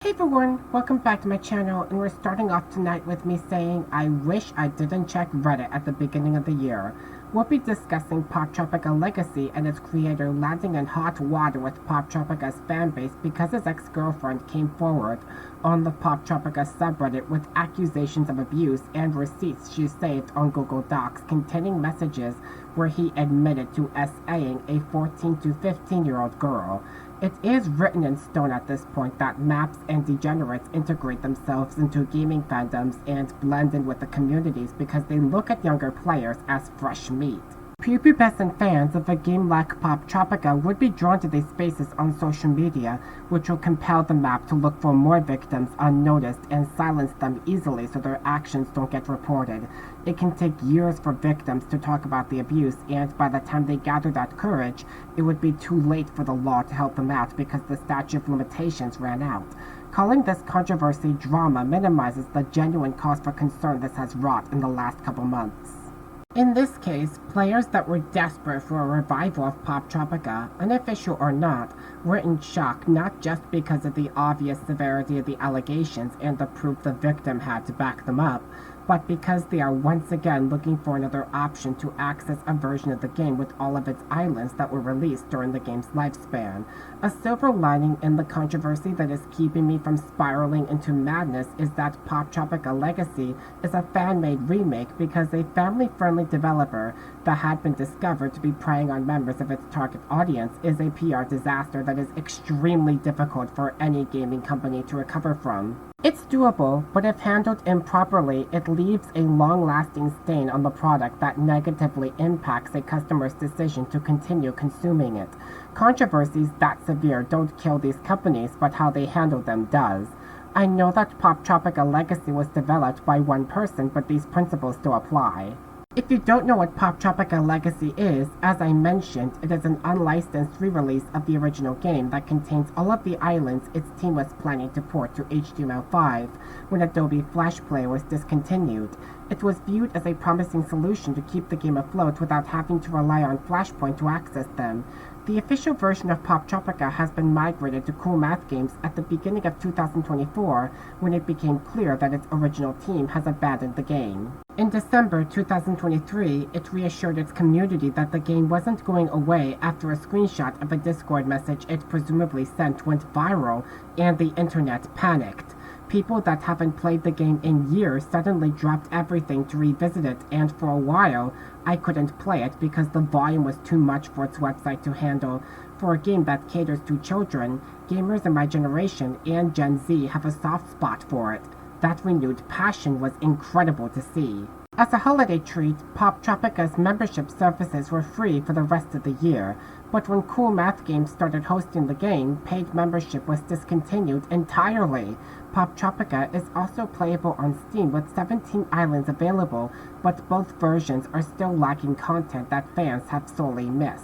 Hey everyone, welcome back to my channel, and we're starting off tonight with me saying I wish I didn't check Reddit at the beginning of the year. We'll be discussing Poptropica legacy and its creator landing in hot water with Poptropica's fanbase because his ex-girlfriend came forward on the Poptropica subreddit with accusations of abuse and receipts she saved on Google Docs containing messages where he admitted to SAing a 14 to 15-year-old girl. It is written in stone at this point that maps and degenerates integrate themselves into gaming fandoms and blend in with the communities because they look at younger players as fresh meat. Prepubescent fans of a game like Poptropica would be drawn to these spaces on social media, which will compel the map to look for more victims unnoticed and silence them easily so their actions don't get reported. It can take years for victims to talk about the abuse, and by the time they gather that courage, it would be too late for the law to help them out because the statute of limitations ran out. Calling this controversy drama minimizes the genuine cause for concern this has wrought in the last couple months. In this case, players that were desperate for a revival of Poptropica, unofficial or not, were in shock not just because of the obvious severity of the allegations and the proof the victim had to back them up, but because they are once again looking for another option to access a version of the game with all of its islands that were released during the game's lifespan. A silver lining in the controversy that is keeping me from spiraling into madness is that Poptropica Legacy is a fan-made remake because a family-friendly developer that had been discovered to be preying on members of its target audience is a PR disaster that is extremely difficult for any gaming company to recover from. It's doable, but if handled improperly, it leaves a long-lasting stain on the product that negatively impacts a customer's decision to continue consuming it. Controversies that severe don't kill these companies, but how they handle them does. I know that Poptropica Legacy was developed by one person, but these principles still apply. If you don't know what Poptropica Legacy is, as I mentioned, it is an unlicensed re-release of the original game that contains all of the islands its team was planning to port to HTML5 when Adobe Flash Player was discontinued. It was viewed as a promising solution to keep the game afloat without having to rely on Flashpoint to access them. The official version of Poptropica has been migrated to Cool Math Games at the beginning of 2024 when it became clear that its original team has abandoned the game. In December 2023, it reassured its community that the game wasn't going away after a screenshot of a Discord message it presumably sent went viral and the internet panicked. People that haven't played the game in years suddenly dropped everything to revisit it, and for a while, I couldn't play it because the volume was too much for its website to handle. For a game that caters to children, gamers in my generation and Gen Z have a soft spot for it. That renewed passion was incredible to see. As a holiday treat, Poptropica's membership services were free for the rest of the year, but when Cool Math Games started hosting the game, paid membership was discontinued entirely. Poptropica is also playable on Steam with 17 islands available, but both versions are still lacking content that fans have sorely missed.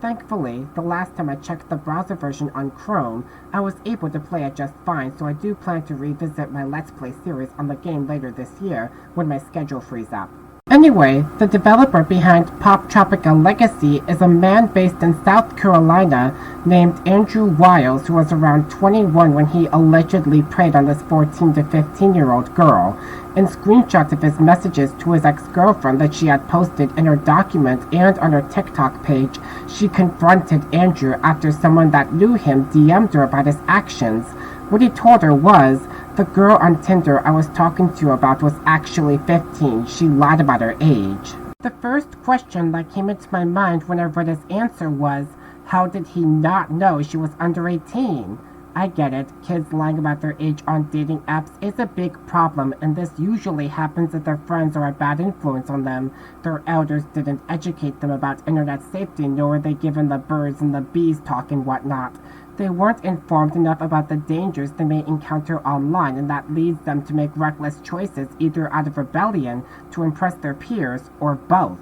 Thankfully, the last time I checked the browser version on Chrome, I was able to play it just fine, so I do plan to revisit my Let's Play series on the game later this year when my schedule frees up. Anyway, the developer behind Poptropica Legacy is a man based in South Carolina named Andrew Wiles, who was around 21 when he allegedly preyed on this 14 to 15-year-old girl. In screenshots of his messages to his ex-girlfriend that she had posted in her document and on her TikTok page, she confronted Andrew after someone that knew him DM'd her about his actions. What he told her was, "The girl on Tinder I was talking to you about was actually 15. She lied about her age." The first question that came into my mind when I read his answer was, how did he not know she was under 18? I get it, kids lying about their age on dating apps is a big problem, and this usually happens if their friends are a bad influence on them. Their elders didn't educate them about internet safety, nor were they given the birds and the bees talk and whatnot. They weren't informed enough about the dangers they may encounter online, and that leads them to make reckless choices either out of rebellion to impress their peers or both.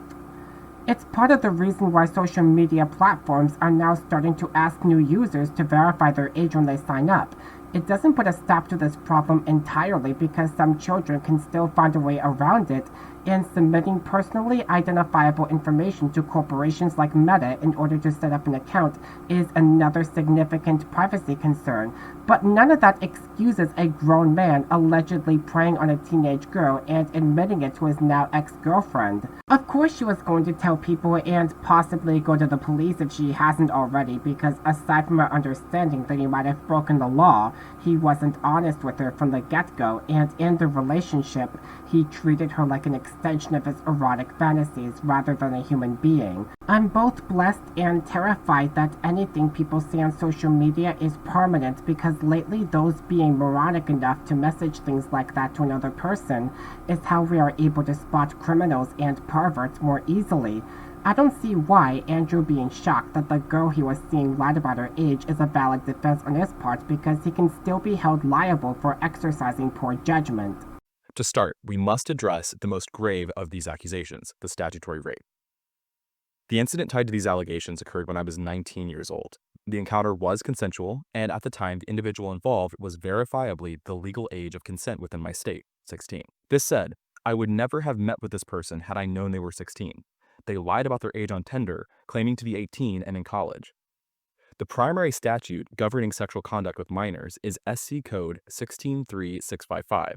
It's part of the reason why social media platforms are now starting to ask new users to verify their age when they sign up. It doesn't put a stop to this problem entirely because some children can still find a way around it, and submitting personally identifiable information to corporations like Meta in order to set up an account is another significant privacy concern. But none of that excuses a grown man allegedly preying on a teenage girl and admitting it to his now ex-girlfriend. Of course she was going to tell people and possibly go to the police if she hasn't already, because aside from her understanding that he might have broken the law, he wasn't honest with her from the get-go, and in the relationship, he treated her like an extension of his erotic fantasies rather than a human being. I'm both blessed and terrified that anything people say on social media is permanent, because lately those being moronic enough to message things like that to another person is how we are able to spot criminals and perverts more easily. I don't see why Andrew being shocked that the girl he was seeing lied about her age is a valid defense on his part, because he can still be held liable for exercising poor judgment. To start, we must address the most grave of these accusations, the statutory rape. The incident tied to these allegations occurred when I was 19 years old. The encounter was consensual, and at the time, the individual involved was verifiably the legal age of consent within my state, 16. This said, I would never have met with this person had I known they were 16. They lied about their age on Tinder, claiming to be 18 and in college. The primary statute governing sexual conduct with minors is SC Code 163655,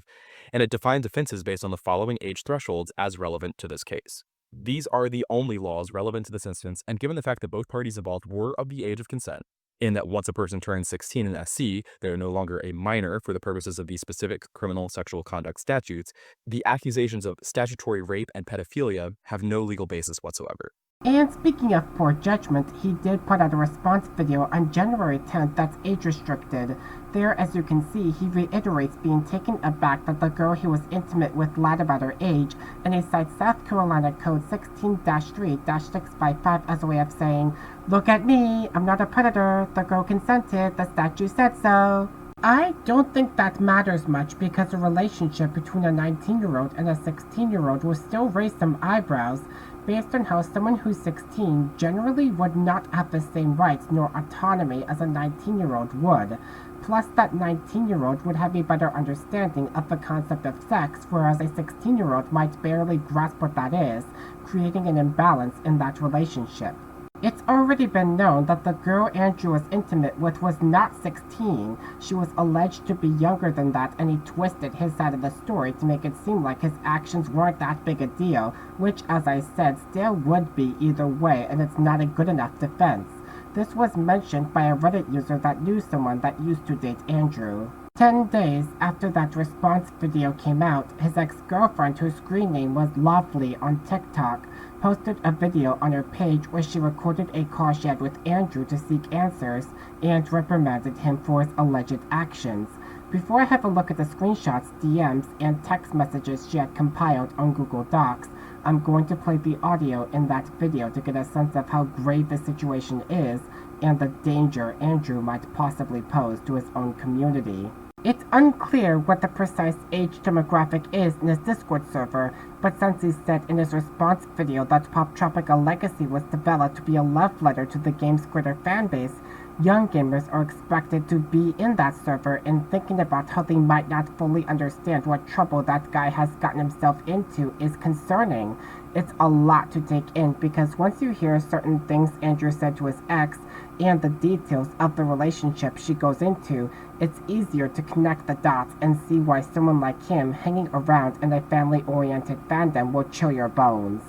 and it defines offenses based on the following age thresholds as relevant to this case. These are the only laws relevant to this instance, and given the fact that both parties involved were of the age of consent, in that once a person turns 16 in SC, they are no longer a minor for the purposes of these specific criminal sexual conduct statutes, the accusations of statutory rape and pedophilia have no legal basis whatsoever. And speaking of poor judgment, he did put out a response video on January 10th that's age-restricted. There, as you can see, he reiterates being taken aback that the girl he was intimate with lied about her age, and he cites South Carolina Code 16-3-655 as a way of saying, "Look at me, I'm not a predator, the girl consented, the statute said so." I don't think that matters much, because a relationship between a 19-year-old and a 16-year-old will still raise some eyebrows, based on how someone who's 16 generally would not have the same rights nor autonomy as a 19-year-old would. Plus, that 19-year-old would have a better understanding of the concept of sex, whereas a 16-year-old might barely grasp what that is, creating an imbalance in that relationship. It's already been known that the girl Andrew was intimate with was not 16. She was alleged to be younger than that, and he twisted his side of the story to make it seem like his actions weren't that big a deal, which, as I said, still would be either way, and it's not a good enough defense. This was mentioned by a Reddit user that knew someone that used to date Andrew. 10 days after that response video came out, his ex-girlfriend, whose screen name was Lovely on TikTok, posted a video on her page where she recorded a call she had with Andrew to seek answers and reprimanded him for his alleged actions. Before I have a look at the screenshots, DMs, and text messages she had compiled on Google Docs, I'm going to play the audio in that video to get a sense of how grave the situation is and the danger Andrew might possibly pose to his own community. It's unclear what the precise age demographic is in his Discord server, but since he said in his response video that Poptropica Legacy was developed to be a love letter to the game's greater fanbase, young gamers are expected to be in that server and thinking about how they might not fully understand what trouble that guy has gotten himself into is concerning. It's a lot to take in, because once you hear certain things Andrew said to his ex and the details of the relationship she goes into, it's easier to connect the dots and see why someone like him hanging around in a family-oriented fandom will chill your bones.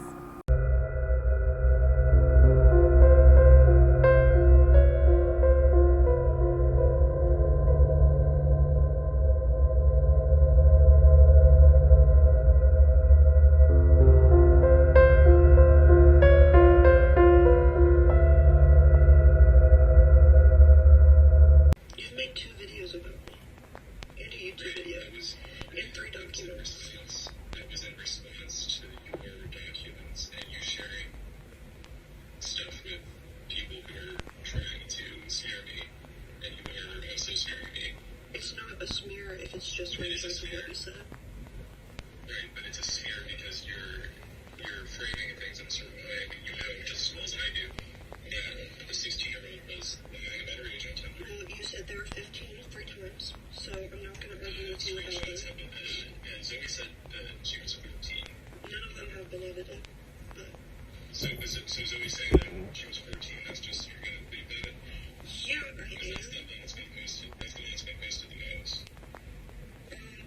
none of them have been edited. But So Zoe saying that she was 14, that's just, you're going to leave that? yeah, I Because am. that's the one that's been posted the most.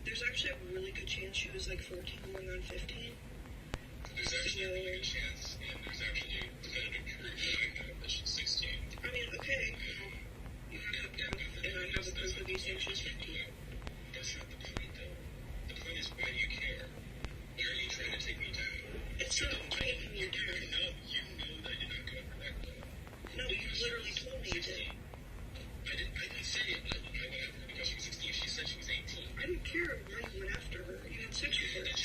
There's actually a really good chance she was like 14 going on 15. There's actually a really good chance, and there's actually definitive proof that I have that she's 16. I mean, okay, you have to proof, and I have the proof of you saying she's 15. That's not the point, though. The point is, why do you care? Why are you trying to take me down? It's not taking you down. No, you know that you're not going for that goal. No, you literally told me you did. I didn't say it. I went after her because she was 16. She said she was 18. I don't care why you went after her. You had sex with her. That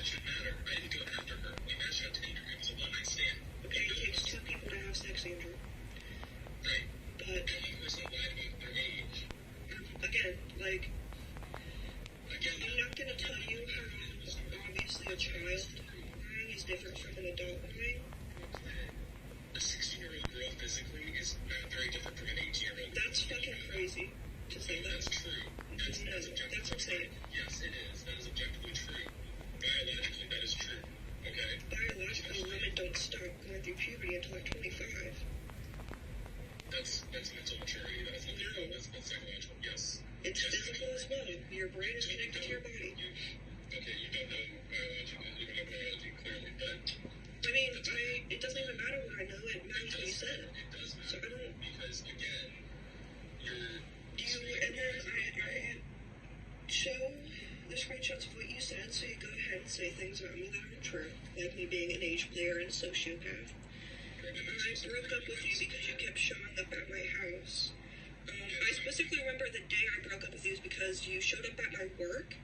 should matter. I didn't go after her. We matched on Tinder. It was a one-night stand. Okay, it takes two people to have sex, Andrew. Right. But, And one person lied about their age. again, like, Again, I'm not going to tell you how obviously a child lying is different from an adult lying. a 16-year-old girl physically is not very different from an 18-year-old. That's fucking crazy to say that. That's true. That's That's insane. Yes, it is. That is objectively true. Biologically, that is true. Okay? Biologically, women don't stop going through puberty until like 25. That's mental maturity. That's not No. That's psychological. Yes. It's physical as well. Your brain is connected to your body. Okay, you don't know biology. You don't know biology clearly, but I mean, it doesn't even matter what I know. It matters what you said. it does matter. So I don't. Because again, you're. And then I show the screenshots of what you said, so you go ahead and say things about me that aren't true, like me being an age player and sociopath. I broke up with you because you kept showing up at my house. I specifically remember the day I broke up with you is because you showed up at my work.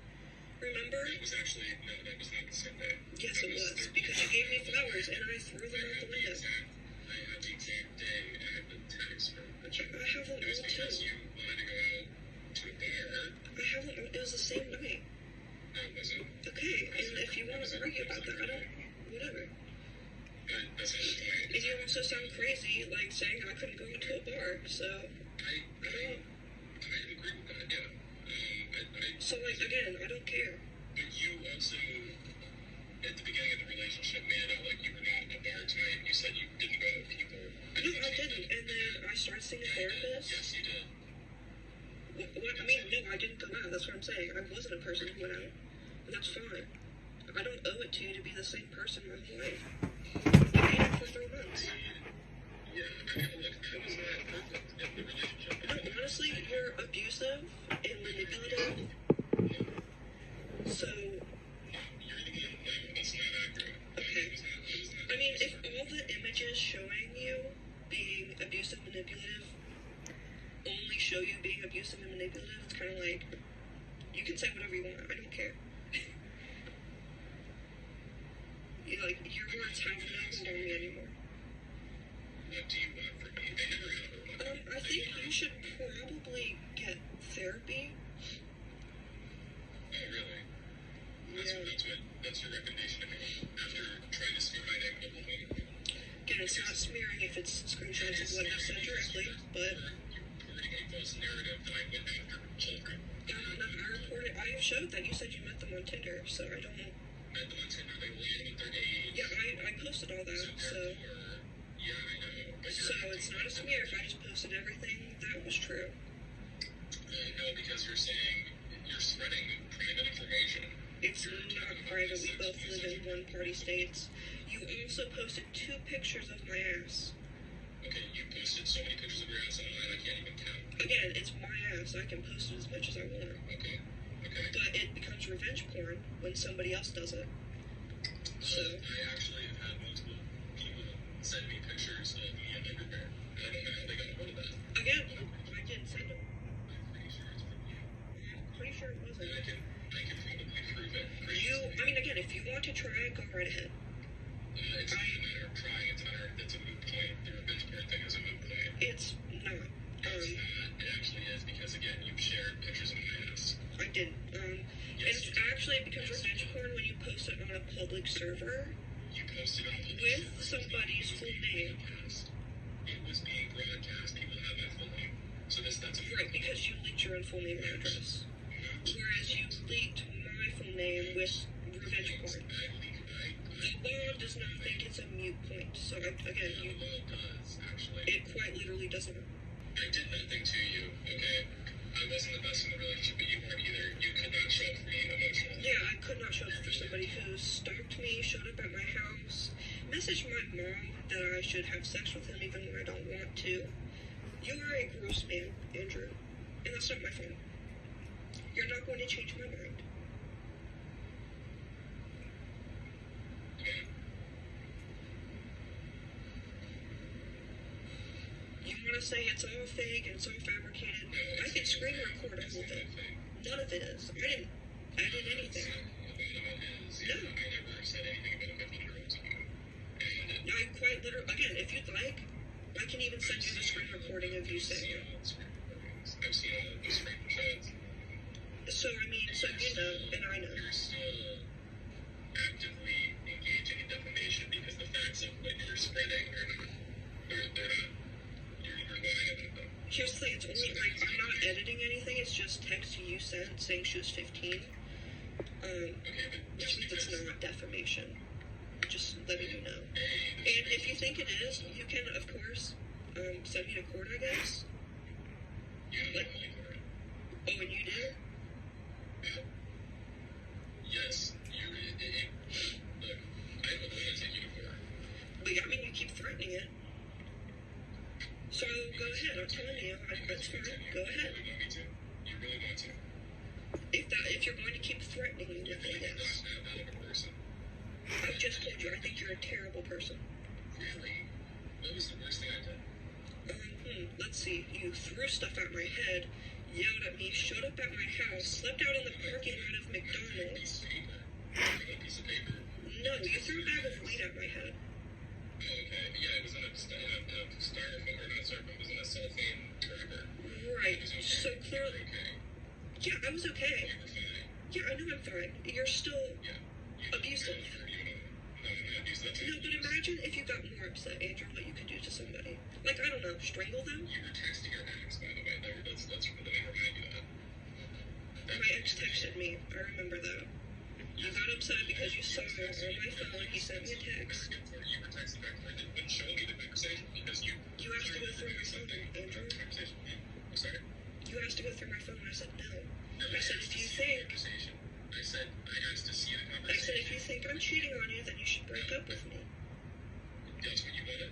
Remember? It was actually no, that was not the same day. Yes, it was, because you gave me flowers and I threw them out the window. I had the exact day. I had the text from the check. I have them It was all because too. you wanted to go out to a bar. I have them. It was the same night. No, it wasn't. Okay, and if you want to argue about that, I don't. Whatever. But that's not the point. And you also sound crazy, like saying I couldn't go into a bar. So I agree with that. Yeah. So like again, I don't care. But you also, at the beginning of the relationship, made it out like you were not a bar type. You said you didn't go out with people. No, I didn't. And then I started seeing a therapist. Yes, you did. What, I mean, no, I didn't go out. That's what I'm saying. I wasn't a person who went out. And that's fine. I don't owe it to you to be the same person my whole life. I dated for 3 months. Yeah, I mean, look, that was not perfect in the relationship. No, honestly, you're abusive and manipulative. So, You're the one. No, that's not accurate. okay. It was not I mean, if all the images showing you being abusive, manipulative, only show you being abusive and manipulative, it's kind of like, you can say whatever you want, I don't care. Like, your words have no hold on me anymore. What do you want from me? They never had a hold on me. I think you should probably get therapy. Oh, really? Yeah. That's your recommendation to me after trying to smear my name publicly? Again, it's not smearing if it's screenshots of what you said directly, but You're reporting a false narrative that I went after children. I have showed that you said you met them on Tinder, so I don't. Met them on Tinder, they lied about their age. Yeah, I posted all that, so. Yeah, I know. But So it's not a smear if I just posted everything that was true. No, because you're saying you're spreading private information. It's not private, we both live in one-party states. You also posted 2 pictures of my ass. Okay, you posted so many pictures of your ass online, I can't even count. Again, it's my ass, I can post it as much as I want. Okay. But it becomes revenge porn when somebody else does it. So, I actually have had multiple people send me pictures of me in underwear. I don't know how they got a hold of that. again, I didn't send them. I'm pretty sure it's from you. I'm pretty sure it wasn't. And I can probably prove it. I mean, again, if you want to try it, go right ahead. It's not a matter of trying, it's a moot point. The revenge porn thing is a moot point. It's not. It's not. It actually is because, again, you've shared pictures of my ass. I didn't. Yes. And actually, it becomes revenge porn when you post it on a public server You posted on public with servers. somebody's full name. It was being broadcast. People have my full name. So that's a Right, because you leaked your own full name and address. Whereas you leaked my full name with revenge porn. I that I should have sex with him even when I don't want to. You are a gross man, Andrew, and that's not my fault. You're not going to change my mind. You want to say it's all fake and it's all fabricated? I can screen record all of it. None of it is. I didn't edit anything. No. I never said anything about a 15-year-old to you. I quite literally, again, if you'd like, I can even send you the screen recording of you saying it. I've seen all of the screenshots. So, I mean, so you know, and I know. You're still actively engaging in defamation because the facts of what you're spreading are not, they're not, you're lying about them. Here's the thing, it's only, like, I'm not editing anything, it's just text you sent saying she was 15. Which means it's not defamation. Just letting you know. And if you think it is, you can, of course, send me to court, I guess. Like, oh, and you do? Yes, look, I don't want to take you to court. But I mean, you keep threatening it. So go ahead, I'm telling you, that's fine, go ahead. You really want me to? You really want to? If you're going to keep threatening me with it, yes. I've just told you, I think you're a terrible person. Really? What was the worst thing I did? Let's see, you threw stuff at my head, yelled at me, showed up at my house, slept out in the parking lot of McDonald's. A piece of paper? No, you threw a bag of weed at my head. Oh, okay. Yeah, it was in a styrofoam, or not styrofoam, it was in a cellophane wrapper. Right, so clearly... Okay. Yeah, I was okay. You were fine. Yeah, I know I'm fine. You're still abusive. No, but imagine if you got more upset, Andrew, what you could do to somebody. Like, I don't know, strangle them? You were texting your ex, by the way. Let's remind you that. My ex texted me. I remember that. You got upset because you saw on my phone, he sent me a text. You were texting back and didn't show me the conversation because you... You asked to go through my phone, Andrew. I'm sorry? You asked to go through my phone, and I said no. I said, if you think I'm cheating on you, then you should break up with me. That's what you wanted?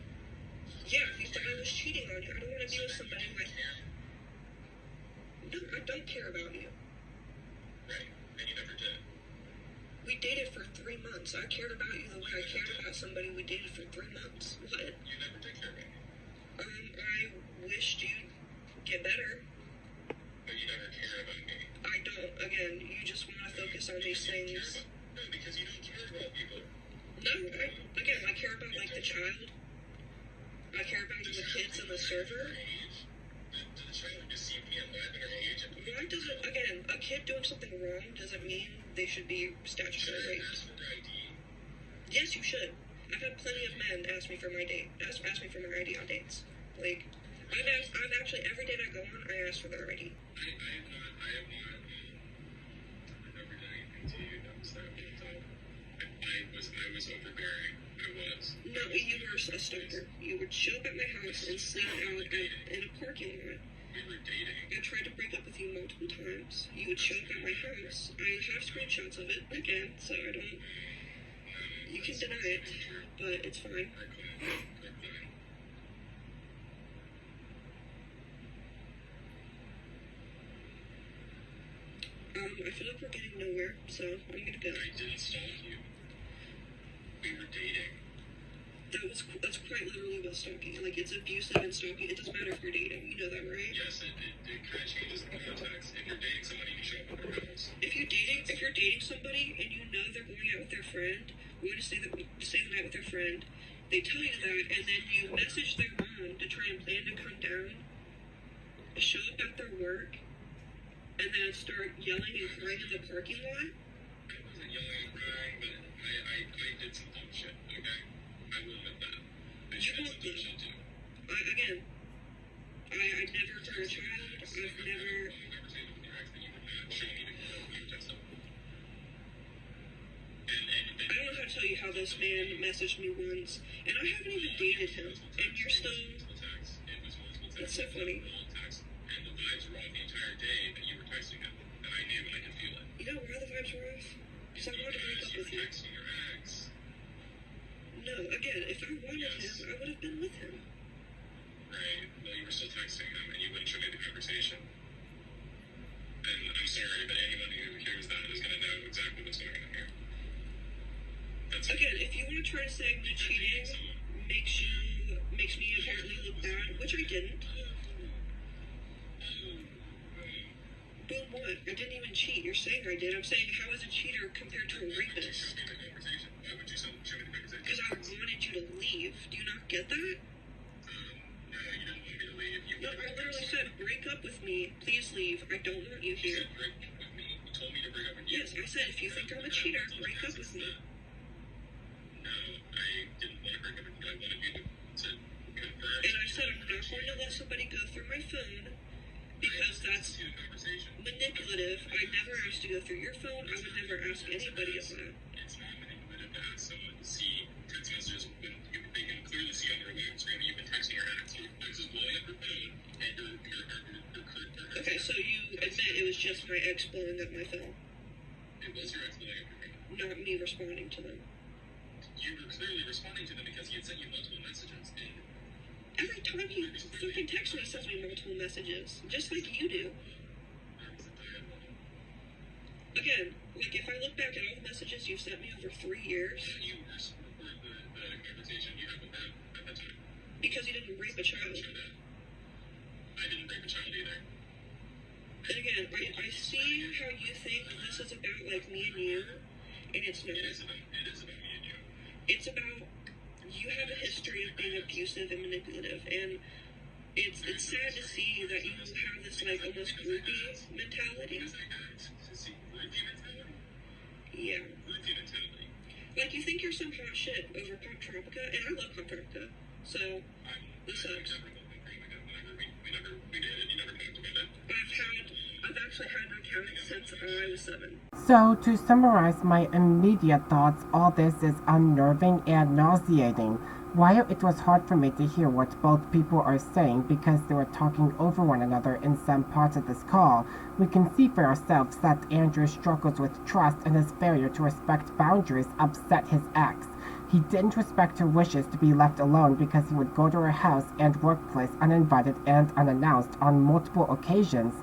Yeah, if you thought I was cheating on you, I don't want to be with somebody who No, I don't care about you. Right, and you never did. We dated for 3 months. I cared about you the way I cared about somebody we dated for 3 months. What? You never did care about me. I wished you'd get better. But you never care about me. I don't. Again, you just want to focus on these things. No, because you don't care about people. No, I care about, like, the child. I care about the kids and the server. Did the child deceive me and lie about her age? Why does it, again, a kid doing something wrong doesn't mean they should be statutory raped. Ask for their ID. Yes, you should. I've had plenty of men ask me for my ID on dates. Like, I've actually, every date I go on, I ask for their ID. I have not never done anything to you. That was I was overbearing. I was. No, you were a stalker. You would show up at my house and sleep out in a parking lot. We were dating. I tried to break up with you multiple times. You would show up at my house. I have screenshots of it, again, so I don't... You can deny it, but it's fine. I feel like we're getting nowhere, so I'm gonna go. I didn't stalk you. We were dating. That's quite literally what stalking. Like, it's abusive and stalking. It doesn't matter if you're dating. You know that, right? Yes, it kind of changes the context. If you're dating somebody, you show up at their house. If you're dating somebody and you know they're going out with their friend, going to stay the night with their friend, they tell you that, and then you message their mom to try and plan to come down, show up at their work, and then start yelling and crying in the parking lot. I wasn't yelling and crying, but I did some dumb shit, okay? I will admit that. I did some dumb shit too. I never hurt a child. I've never... I don't know how to tell you how this man messaged me once, and I haven't even dated him, and you're still... That's so funny. And the vibes were off the entire day that you were texting him, and I knew and I could feel it. You know why the vibes were off? Because I wanted to break up with you. Texting your ex. No, again, if I wanted him, I would have been with him. Right. Well, you were still texting him, and you wouldn't show me the conversation. And I'm sorry, but anyone who hears that is going to know exactly what's going on here. That's Again, if you want to try to say me cheating makes me apparently look bad, which I didn't. Boom, what? I didn't even cheat. You're saying I did. I'm saying, how is a cheater compared to a rapist? Why would you show me the conversation? Because I wanted you to leave. Do you not get that? No, you didn't want me to leave. No, I literally said, break up with me. Please leave. I don't want you here. You said break up with me. You told me to break up with you. Yes, I said, if you think I'm a cheater, break up with me. No, I didn't want to break up with you. I wanted you to confirm. And I said, I'm not going to let somebody go through my phone because that's manipulative. I never asked to go through your phone. I would never ask anybody of that. It's not manipulative to ask someone to see text messages when they can clearly see on their lock screen that you've been texting your ex. Your ex is blowing up your phone, and your current partner. Okay, so you admit it was just my ex blowing up my phone, It was your ex blowing up your phone. not me responding to them. You were clearly responding to them because he had sent you multiple messages. And Every time he fucking texts me, he sends me multiple messages, just like you do. that was a dialogue. Again, like if I look back at all the messages you've sent me over 3 years, You record the conversation you had with them at the time. because you didn't rape a child. Show that. I didn't rape a child either. And again, I see how you think this is about like me and you, and it's not. It is about me and you. It's about you have a history of being abusive and manipulative, and it's sad to see that you have this like almost groupie mentality. Because I got see groupie mentality. Yeah. Groupie mentality. Like you think you're some hot shit over Poptropica, and I love Poptropica, so this sucks. We did it. You never talked about it. I've actually had an account since I was 7. So, to summarize my immediate thoughts, all this is unnerving and nauseating. While it was hard for me to hear what both people are saying because they were talking over one another in some parts of this call, we can see for ourselves that Andrew's struggles with trust and his failure to respect boundaries upset his ex. He didn't respect her wishes to be left alone because he would go to her house and workplace uninvited and unannounced on multiple occasions.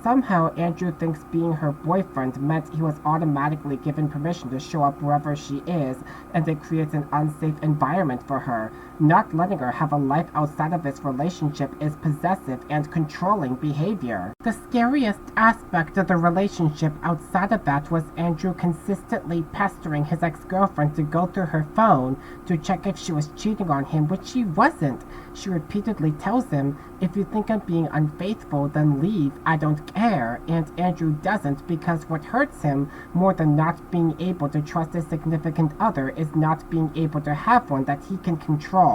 Somehow, Andrew thinks being her boyfriend meant he was automatically given permission to show up wherever she is, and it creates an unsafe environment for her. Not letting her have a life outside of this relationship is possessive and controlling behavior. The scariest aspect of the relationship outside of that was Andrew consistently pestering his ex-girlfriend to go through her phone to check if she was cheating on him, which she wasn't. She repeatedly tells him, "If you think I'm being unfaithful, then leave. I don't care." And Andrew doesn't, because what hurts him more than not being able to trust a significant other is not being able to have one that he can control.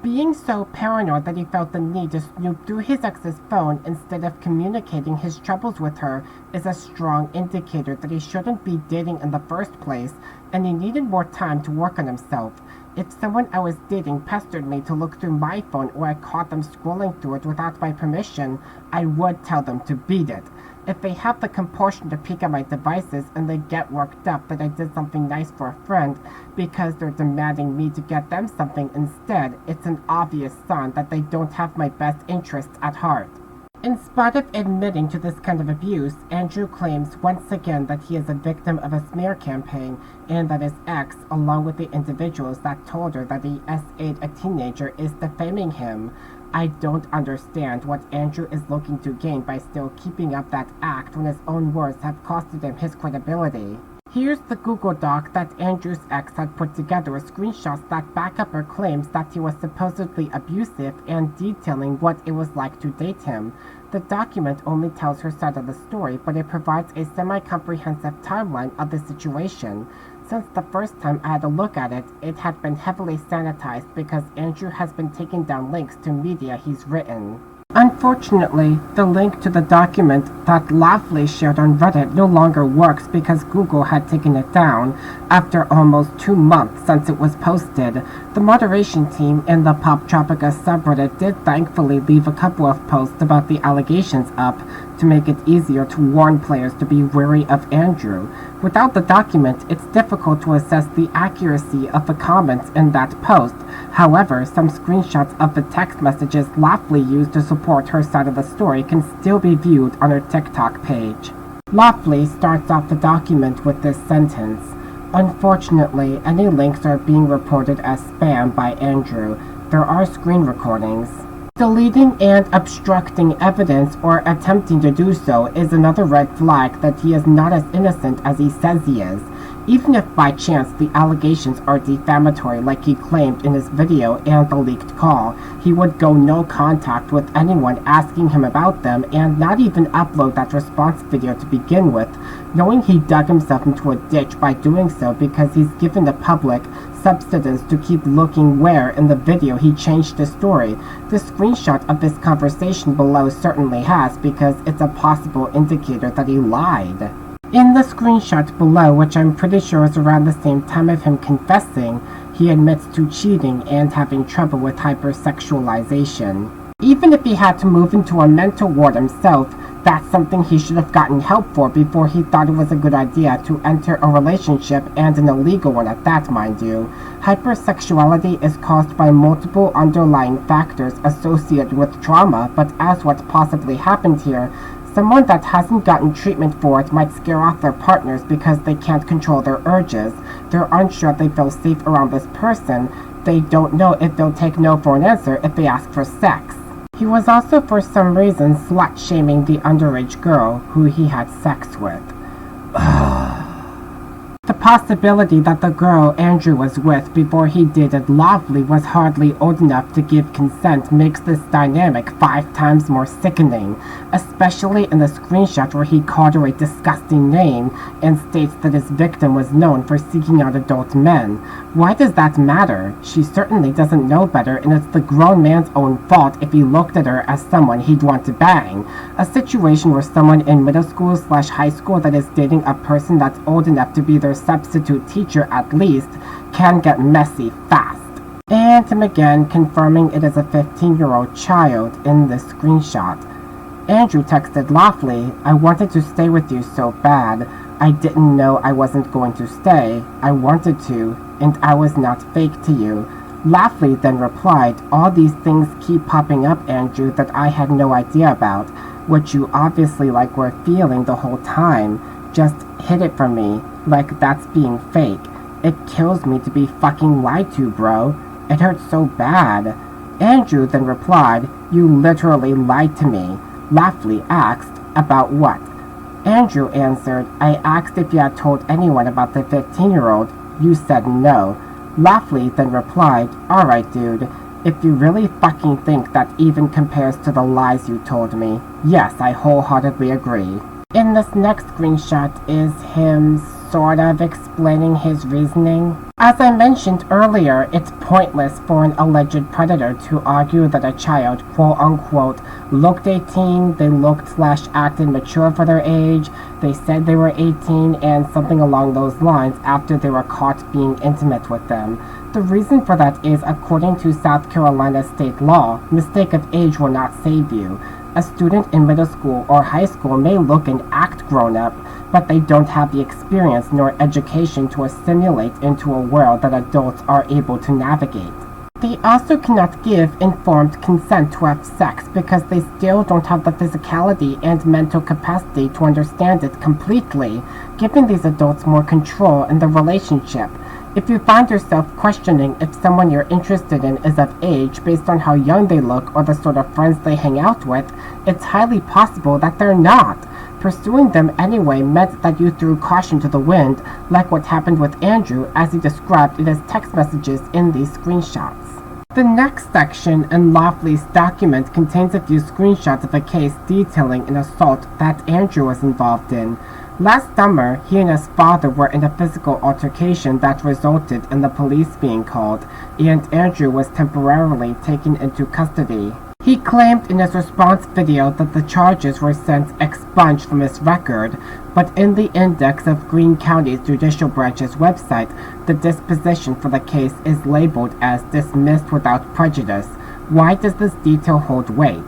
Being so paranoid that he felt the need to snoop through his ex's phone instead of communicating his troubles with her is a strong indicator that he shouldn't be dating in the first place, and he needed more time to work on himself. If someone I was dating pestered me to look through my phone or I caught them scrolling through it without my permission, I would tell them to beat it. If they have the compulsion to peek at my devices and they get worked up that I did something nice for a friend because they're demanding me to get them something instead, it's an obvious sign that they don't have my best interests at heart. In spite of admitting to this kind of abuse, Andrew claims once again that he is a victim of a smear campaign and that his ex, along with the individuals that told her that he SA'd a teenager, is defaming him. I don't understand what Andrew is looking to gain by still keeping up that act when his own words have costed him his credibility. Here's the Google Doc that Andrew's ex had put together with screenshots that back up her claims that he was supposedly abusive and detailing what it was like to date him. The document only tells her side of the story, but it provides a semi-comprehensive timeline of the situation. Since the first time I had a look at it, it had been heavily sanitized because Andrew has been taking down links to media he's written. Unfortunately, the link to the document that Lovely shared on Reddit no longer works because Google had taken it down after almost 2 months since it was posted. The moderation team in the Poptropica subreddit did thankfully leave a couple of posts about the allegations up to make it easier to warn players to be wary of Andrew. Without the document, it's difficult to assess the accuracy of the comments in that post. However, some screenshots of the text messages Lawfully used to support her side of the story can still be viewed on her TikTok page. Lawfully starts off the document with this sentence: "Unfortunately, any links are being reported as spam by Andrew. There are screen recordings." Deleting and obstructing evidence or attempting to do so is another red flag that he is not as innocent as he says he is. Even if by chance the allegations are defamatory like he claimed in his video and the leaked call, he would go no contact with anyone asking him about them and not even upload that response video to begin with, knowing he dug himself into a ditch by doing so because he's given the public substance to keep looking where in the video he changed the story. The screenshot of this conversation below certainly has, because it's a possible indicator that he lied. In the screenshot below, which I'm pretty sure is around the same time of him confessing, he admits to cheating and having trouble with hypersexualization. Even if he had to move into a mental ward himself, that's something he should have gotten help for before he thought it was a good idea to enter a relationship, and an illegal one at that, mind you. Hypersexuality is caused by multiple underlying factors associated with trauma, but as what possibly happened here, someone that hasn't gotten treatment for it might scare off their partners because they can't control their urges. They're unsure they feel safe around this person. They don't know if they'll take no for an answer if they ask for sex. He was also for some reason slut-shaming the underage girl who he had sex with. The possibility that the girl Andrew was with before he dated Lawfully was hardly old enough to give consent makes this dynamic 5 times more sickening, especially in the screenshot where he called her a disgusting name and states that his victim was known for seeking out adult men. Why does that matter? She certainly doesn't know better, and it's the grown man's own fault if he looked at her as someone he'd want to bang. A situation where someone in middle school/high school that is dating a person that's old enough to be their substitute teacher at least can get messy fast. And him again confirming it is a 15-year-old child in this screenshot. Andrew texted Lawfully, "I wanted to stay with you so bad. I didn't know I wasn't going to stay. I wanted to, and I was not fake to you." Lawfully then replied, "All these things keep popping up, Andrew, that I had no idea about, which you obviously were feeling the whole time. Just hid it from me, like that's being fake. It kills me to be fucking lied to, bro. It hurts so bad." Andrew then replied, "You literally lied to me." Lawfully asked, "About what?" Andrew answered, "I asked if you had told anyone about the 15-year-old. You said no." Lawfully then replied, "Alright, dude. If you really fucking think that even compares to the lies you told me, yes, I wholeheartedly agree." In this next screenshot is him sort of explaining his reasoning. As I mentioned earlier, it's pointless for an alleged predator to argue that a child, quote-unquote, looked 18, they looked/acted mature for their age, they said they were 18, and something along those lines after they were caught being intimate with them. The reason for that is, according to South Carolina state law, mistake of age will not save you. A student in middle school or high school may look and act grown up, but they don't have the experience nor education to assimilate into a world that adults are able to navigate. They also cannot give informed consent to have sex because they still don't have the physicality and mental capacity to understand it completely, giving these adults more control in the relationship. If you find yourself questioning if someone you're interested in is of age based on how young they look or the sort of friends they hang out with, it's highly possible that they're not. Pursuing them anyway meant that you threw caution to the wind, like what happened with Andrew as he described in his text messages in these screenshots. The next section in Lawfully's document contains a few screenshots of a case detailing an assault that Andrew was involved in. Last summer, he and his father were in a physical altercation that resulted in the police being called, and Andrew was temporarily taken into custody. He claimed in his response video that the charges were since expunged from his record, but in the index of Greene County's Judicial Branch's website, the disposition for the case is labeled as dismissed without prejudice. Why does this detail hold weight?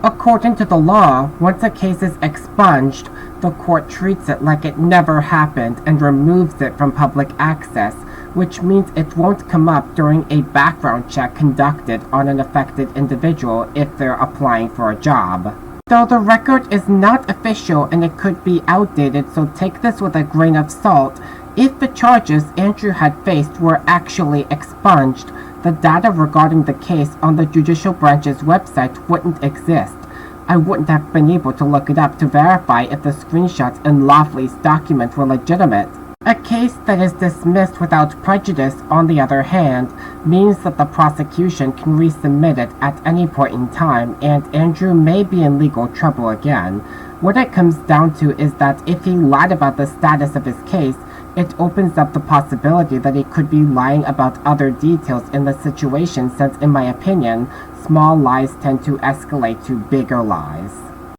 According to the law, once a case is expunged, the court treats it like it never happened and removes it from public access, which means it won't come up during a background check conducted on an affected individual if they're applying for a job. Though the record is not official and it could be outdated, so take this with a grain of salt, if the charges Andrew had faced were actually expunged, the data regarding the case on the judicial branch's website wouldn't exist. I wouldn't have been able to look it up to verify if the screenshots in Loffley's document were legitimate. A case that is dismissed without prejudice, on the other hand, means that the prosecution can resubmit it at any point in time, and Andrew may be in legal trouble again. What it comes down to is that if he lied about the status of his case, it opens up the possibility that he could be lying about other details in the situation, since, in my opinion, small lies tend to escalate to bigger lies.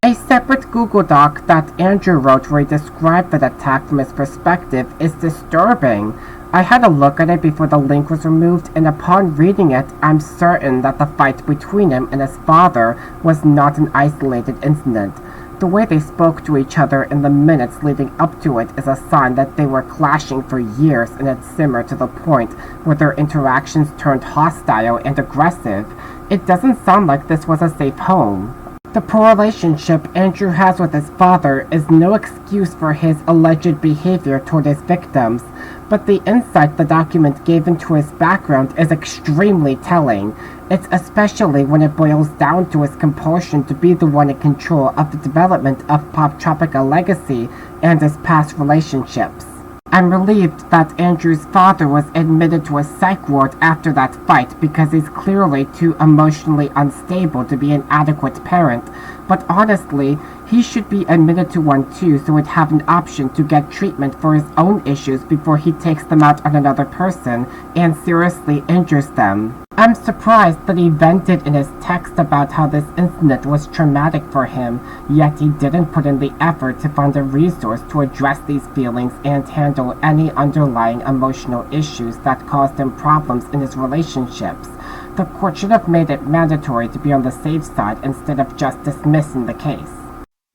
A separate Google Doc that Andrew wrote where he described that attack from his perspective is disturbing. I had a look at it before the link was removed, and upon reading it, I'm certain that the fight between him and his father was not an isolated incident. The way they spoke to each other in the minutes leading up to it is a sign that they were clashing for years, and it simmered to the point where their interactions turned hostile and aggressive. It doesn't sound like this was a safe home. The poor relationship Andrew has with his father is no excuse for his alleged behavior toward his victims, but the insight the document gave into his background is extremely telling. It's especially when it boils down to his compulsion to be the one in control of the development of Poptropica legacy and his past relationships. I'm relieved that Andrew's father was admitted to a psych ward after that fight because he's clearly too emotionally unstable to be an adequate parent, but honestly, he should be admitted to one too so he'd have an option to get treatment for his own issues before he takes them out on another person and seriously injures them. I'm surprised that he vented in his text about how this incident was traumatic for him, yet he didn't put in the effort to find a resource to address these feelings and handle any underlying emotional issues that caused him problems in his relationships. The court should have made it mandatory to be on the safe side instead of just dismissing the case.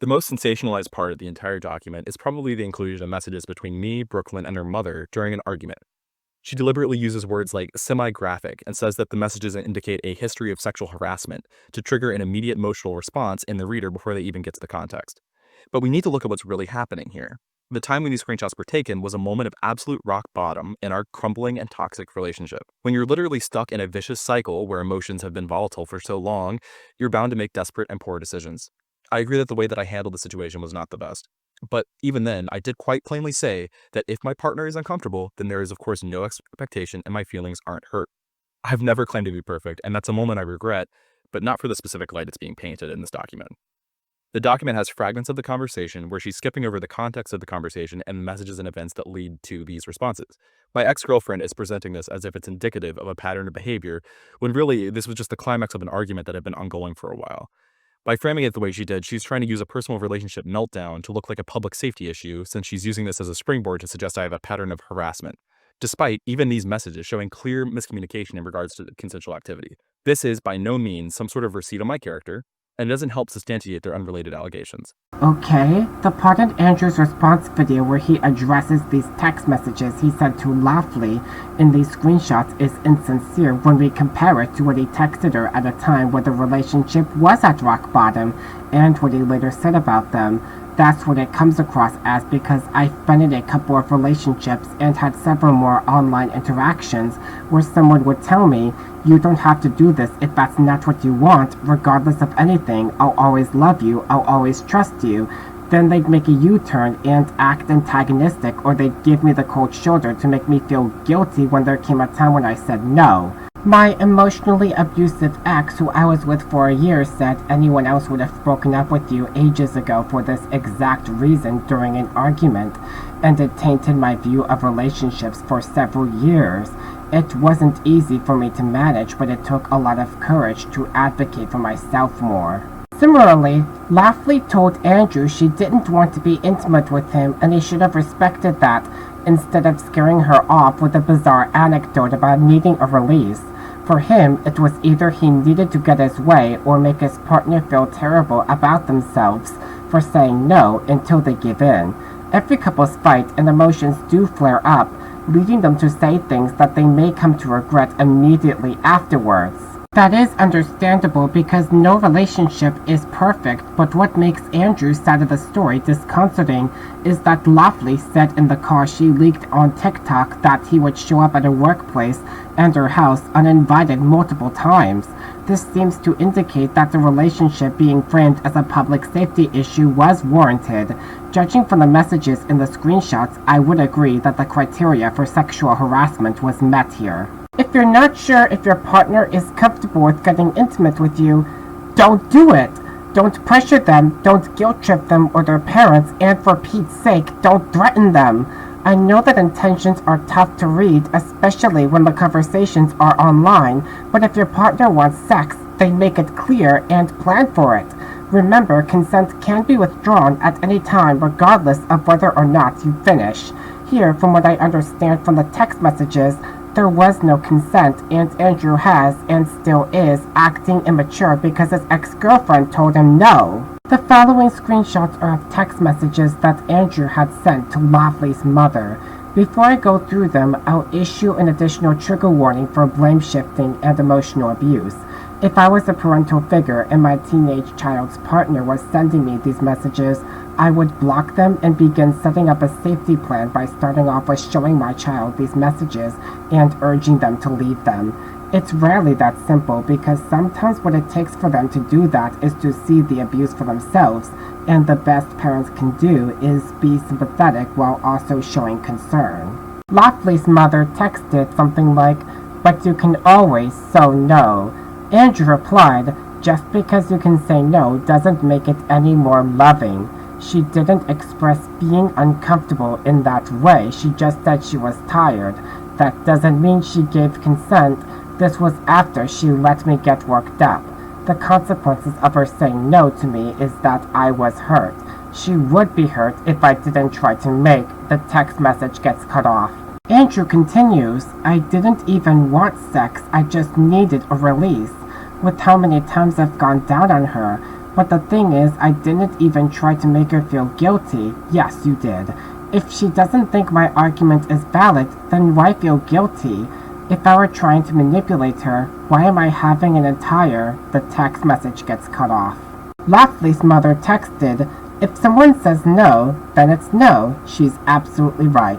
The most sensationalized part of the entire document is probably the inclusion of messages between me, Brooklyn, and her mother during an argument. She deliberately uses words like semi-graphic and says that the messages indicate a history of sexual harassment to trigger an immediate emotional response in the reader before they even get to the context. But we need to look at what's really happening here. The time when these screenshots were taken was a moment of absolute rock bottom in our crumbling and toxic relationship. When you're literally stuck in a vicious cycle where emotions have been volatile for so long, you're bound to make desperate and poor decisions. I agree that the way that I handled the situation was not the best. But even then, I did quite plainly say that if my partner is uncomfortable, then there is of course no expectation and my feelings aren't hurt. I've never claimed to be perfect, and that's a moment I regret, but not for the specific light it's being painted in this document. The document has fragments of the conversation where she's skipping over the context of the conversation and messages and events that lead to these responses. My ex-girlfriend is presenting this as if it's indicative of a pattern of behavior, when really this was just the climax of an argument that had been ongoing for a while. By framing it the way she did, she's trying to use a personal relationship meltdown to look like a public safety issue, since she's using this as a springboard to suggest I have a pattern of harassment, despite even these messages showing clear miscommunication in regards to consensual activity. This is by no means some sort of receipt on my character, and it doesn't help substantiate their unrelated allegations. Okay, the part in Andrew's response video where he addresses these text messages he sent to Loffley in these screenshots is insincere when we compare it to what he texted her at a time where the relationship was at rock bottom and what he later said about them. That's what it comes across as, because I've been in a couple of relationships and had several more online interactions where someone would tell me, "You don't have to do this if that's not what you want, regardless of anything. I'll always love you, I'll always trust you." Then they'd make a U-turn and act antagonistic, or they'd give me the cold shoulder to make me feel guilty when there came a time when I said no. My emotionally abusive ex, who I was with for a year, said anyone else would have broken up with you ages ago for this exact reason during an argument, and it tainted my view of relationships for several years. It wasn't easy for me to manage, but it took a lot of courage to advocate for myself more. Similarly, Loffley told Andrew she didn't want to be intimate with him, and he should have respected that, instead of scaring her off with a bizarre anecdote about needing a release. For him, it was either he needed to get his way or make his partner feel terrible about themselves for saying no until they give in. Every couple's fight and emotions do flare up, leading them to say things that they may come to regret immediately afterwards. That is understandable because no relationship is perfect, but what makes Andrew's side of the story disconcerting is that Lovely said in the car she leaked on TikTok that he would show up at her workplace and her house uninvited multiple times. This seems to indicate that the relationship being framed as a public safety issue was warranted. Judging from the messages in the screenshots, I would agree that the criteria for sexual harassment was met here. If you're not sure if your partner is comfortable with getting intimate with you, don't do it. Don't pressure them, don't guilt trip them or their parents, and for Pete's sake, don't threaten them. I know that intentions are tough to read, especially when the conversations are online, but if your partner wants sex, they make it clear and plan for it. Remember, consent can be withdrawn at any time regardless of whether or not you finish. Here, from what I understand from the text messages, there was no consent, and Andrew has, and still is, acting immature because his ex-girlfriend told him no. The following screenshots are of text messages that Andrew had sent to Lovely's mother. Before I go through them, I'll issue an additional trigger warning for blame shifting and emotional abuse. If I was a parental figure and my teenage child's partner was sending me these messages, I would block them and begin setting up a safety plan by starting off with showing my child these messages and urging them to leave them. It's rarely that simple because sometimes what it takes for them to do that is to see the abuse for themselves, and the best parents can do is be sympathetic while also showing concern. Lovely's mother texted something like, "But you can always so no." Andrew replied, "Just because you can say no doesn't make it any more loving." She didn't express being uncomfortable in that way, she just said she was tired. That doesn't mean she gave consent. This was after she let me get worked up. The consequences of her saying no to me is that I was hurt. She would be hurt if I didn't try to make. The text message gets cut off. Andrew continues, "I didn't even want sex, I just needed a release. With how many times I've gone down on her. But the thing is, I didn't even try to make her feel guilty." Yes, you did. If she doesn't think my argument is valid, then why feel guilty? If I were trying to manipulate her, why am I having an entire... The text message gets cut off. Lovely's mother texted, "If someone says no, then it's no. She's absolutely right."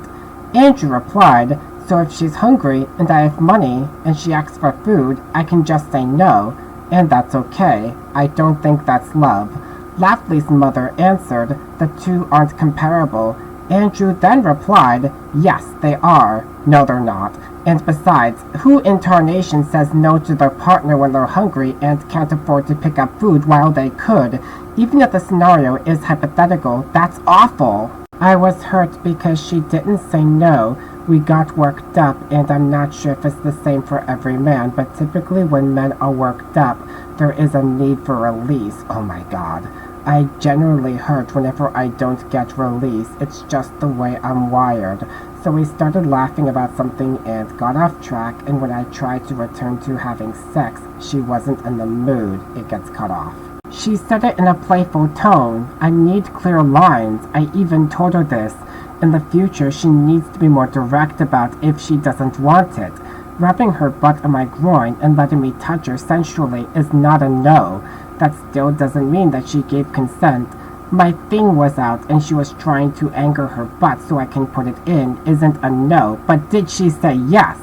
Andrew replied, "So if she's hungry and I have money and she asks for food, I can just say no. And that's okay. I don't think that's love." Lovely's mother answered, "The two aren't comparable." Andrew then replied, "Yes, they are." "No, they're not. And besides, who in tarnation says no to their partner when they're hungry and can't afford to pick up food while they could? Even if the scenario is hypothetical, that's awful." I was hurt because she didn't say no. We got worked up, and I'm not sure if it's the same for every man, but typically when men are worked up, there is a need for release. Oh my god. I generally hurt whenever I don't get release. It's just the way I'm wired. So we started laughing about something and got off track, and when I tried to return to having sex, she wasn't in the mood. It gets cut off. She said it in a playful tone. I need clear lines. I even told her this. In the future, she needs to be more direct about if she doesn't want it. Rubbing her butt on my groin and letting me touch her sensually is not a no. That still doesn't mean that she gave consent. My thing was out and she was trying to anger her butt so I can put it in isn't a no, but did she say yes?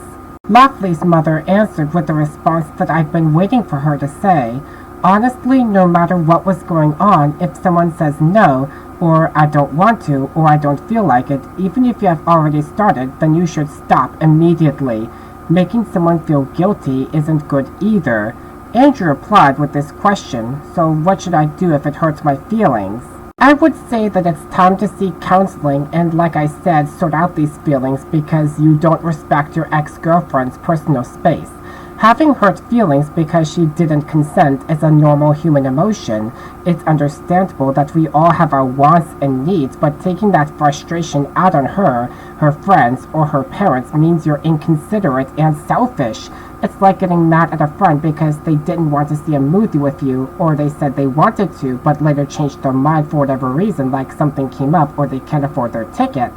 Lovely's mother answered with the response that I've been waiting for her to say. Honestly, no matter what was going on, if someone says no, or I don't want to, or I don't feel like it, even if you have already started, then you should stop immediately. Making someone feel guilty isn't good either. Andrew replied with this question, so what should I do if it hurts my feelings? I would say that it's time to seek counseling and, like I said, sort out these feelings because you don't respect your ex-girlfriend's personal space. Having hurt feelings because she didn't consent is a normal human emotion. It's understandable that we all have our wants and needs, but taking that frustration out on her, her friends, or her parents means you're inconsiderate and selfish. It's like getting mad at a friend because they didn't want to see a movie with you, or they said they wanted to, but later changed their mind for whatever reason, like something came up or they can't afford their ticket.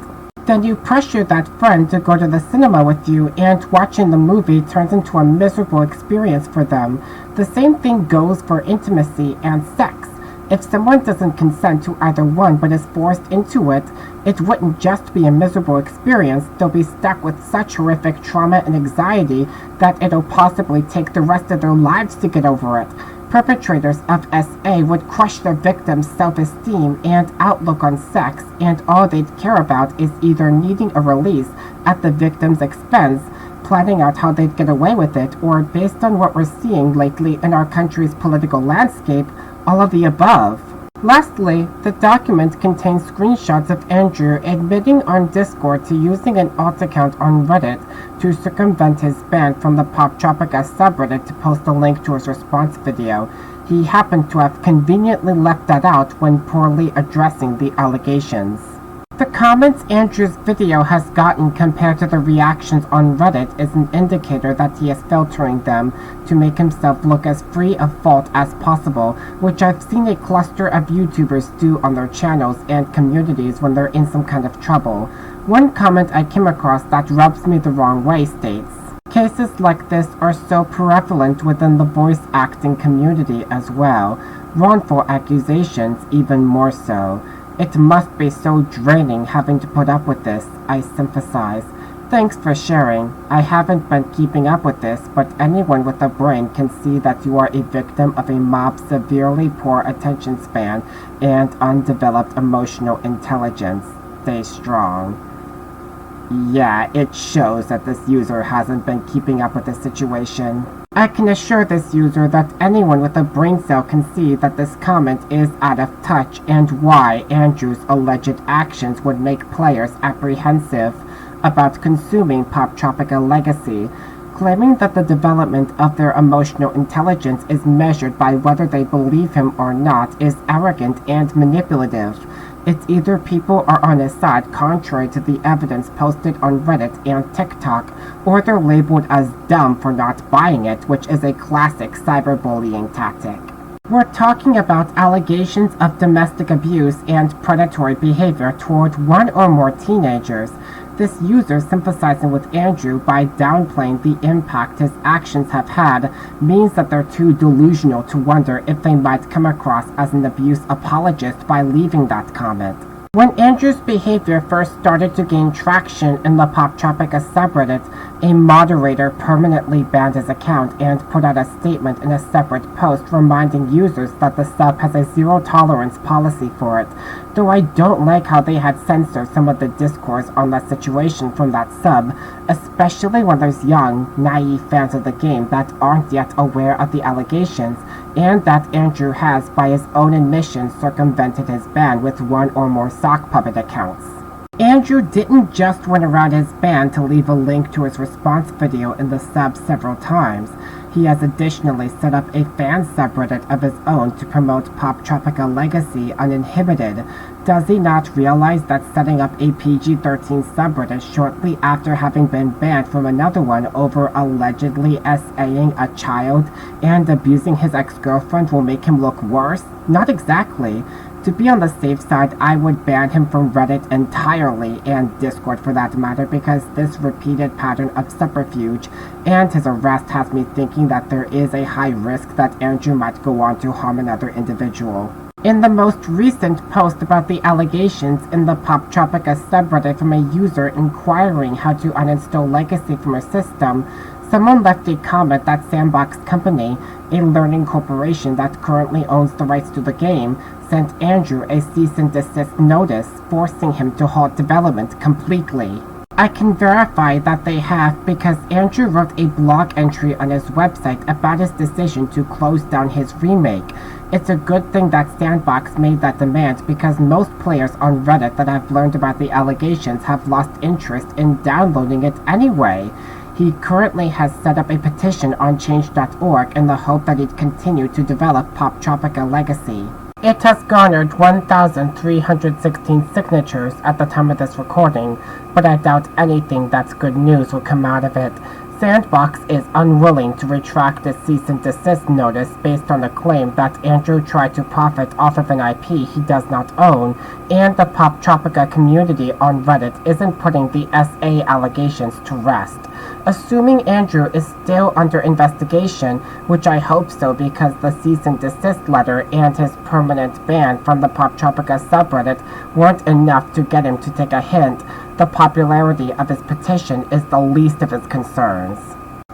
Then you pressure that friend to go to the cinema with you, and watching the movie turns into a miserable experience for them. The same thing goes for intimacy and sex. If someone doesn't consent to either one but is forced into it, it wouldn't just be a miserable experience, they'll be stuck with such horrific trauma and anxiety that it'll possibly take the rest of their lives to get over it. Perpetrators of SA would crush their victims' self-esteem and outlook on sex, and all they'd care about is either needing a release at the victim's expense, planning out how they'd get away with it, or based on what we're seeing lately in our country's political landscape, all of the above. Lastly, the document contains screenshots of Andrew admitting on Discord to using an alt account on Reddit to circumvent his ban from the Poptropica subreddit to post a link to his response video. He happened to have conveniently left that out when poorly addressing the allegations. The comments Andrew's video has gotten compared to the reactions on Reddit is an indicator that he is filtering them to make himself look as free of fault as possible, which I've seen a cluster of YouTubers do on their channels and communities when they're in some kind of trouble. One comment I came across that rubs me the wrong way states, "Cases like this are so prevalent within the voice acting community as well. Wrongful accusations even more so. It must be so draining having to put up with this, I sympathize. Thanks for sharing. I haven't been keeping up with this, but anyone with a brain can see that you are a victim of a mob's severely poor attention span and undeveloped emotional intelligence. Stay strong." Yeah, it shows that this user hasn't been keeping up with the situation. I can assure this user that anyone with a brain cell can see that this comment is out of touch and why Andrew's alleged actions would make players apprehensive about consuming Poptropica Legacy. Claiming that the development of their emotional intelligence is measured by whether they believe him or not is arrogant and manipulative. It's either people are on his side contrary to the evidence posted on Reddit and TikTok, or they're labeled as dumb for not buying it, which is a classic cyberbullying tactic. We're talking about allegations of domestic abuse and predatory behavior toward one or more teenagers. This user sympathizing with Andrew by downplaying the impact his actions have had means that they're too delusional to wonder if they might come across as an abuse apologist by leaving that comment. When Andrew's behavior first started to gain traction in the Poptropica subreddit, a moderator permanently banned his account and put out a statement in a separate post reminding users that the sub has a zero-tolerance policy for it, though I don't like how they had censored some of the discourse on that situation from that sub, especially when there's young, naive fans of the game that aren't yet aware of the allegations, and that Andrew has, by his own admission, circumvented his ban with one or more sock puppet accounts. Andrew didn't just run around his ban to leave a link to his response video in the sub several times. He has additionally set up a fan subreddit of his own to promote Poptropica Legacy uninhibited. Does he not realize that setting up a PG-13 subreddit shortly after having been banned from another one over allegedly SAing a child and abusing his ex-girlfriend will make him look worse? Not exactly. To be on the safe side, I would ban him from Reddit entirely, and Discord for that matter, because this repeated pattern of subterfuge and his arrest has me thinking that there is a high risk that Andrew might go on to harm another individual. In the most recent post about the allegations in the Poptropica subreddit from a user inquiring how to uninstall Legacy from her system, someone left a comment that Sandbox Company, a learning corporation that currently owns the rights to the game, sent Andrew a cease-and-desist notice forcing him to halt development completely. I can verify that they have because Andrew wrote a blog entry on his website about his decision to close down his remake. It's a good thing that Sandbox made that demand because most players on Reddit that have learned about the allegations have lost interest in downloading it anyway. He currently has set up a petition on change.org in the hope that he'd continue to develop Poptropica Legacy. It has garnered 1,316 signatures at the time of this recording, but I doubt anything that's good news will come out of it. Sandbox is unwilling to retract its cease-and-desist notice based on the claim that Andrew tried to profit off of an IP he does not own, and the Poptropica community on Reddit isn't putting the SA allegations to rest. Assuming Andrew is still under investigation, which I hope so because the cease-and-desist letter and his permanent ban from the Poptropica subreddit weren't enough to get him to take a hint, the popularity of his petition is the least of his concerns.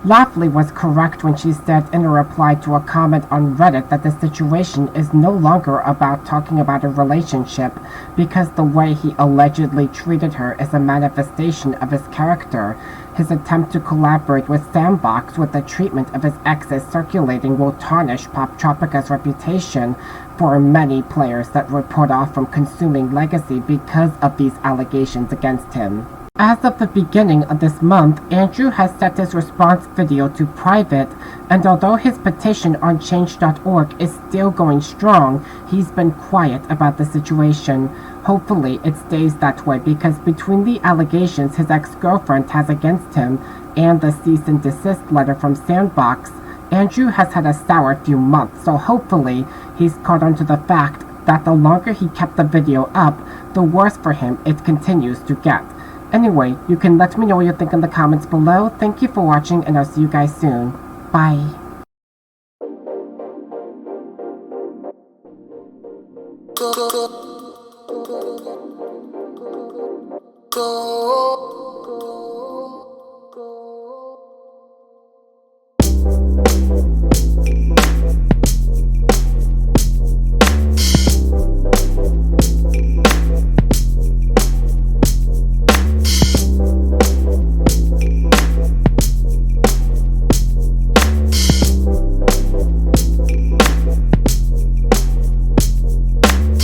Laughley was correct when she said in a reply to a comment on Reddit that the situation is no longer about talking about a relationship because the way he allegedly treated her is a manifestation of his character. His attempt to collaborate with Sandbox with the treatment of his exes circulating will tarnish Poptropica's reputation for many players that were put off from consuming Legacy because of these allegations against him. As of the beginning of this month, Andrew has set his response video to private, and although his petition on change.org is still going strong, he's been quiet about the situation. Hopefully it stays that way because between the allegations his ex-girlfriend has against him and the cease-and-desist letter from Sandbox, Andrew has had a sour few months, so hopefully he's caught on to the fact that the longer he kept the video up, the worse for him it continues to get. Anyway, you can let me know what you think in the comments below. Thank you for watching, and I'll see you guys soon. Bye. Go.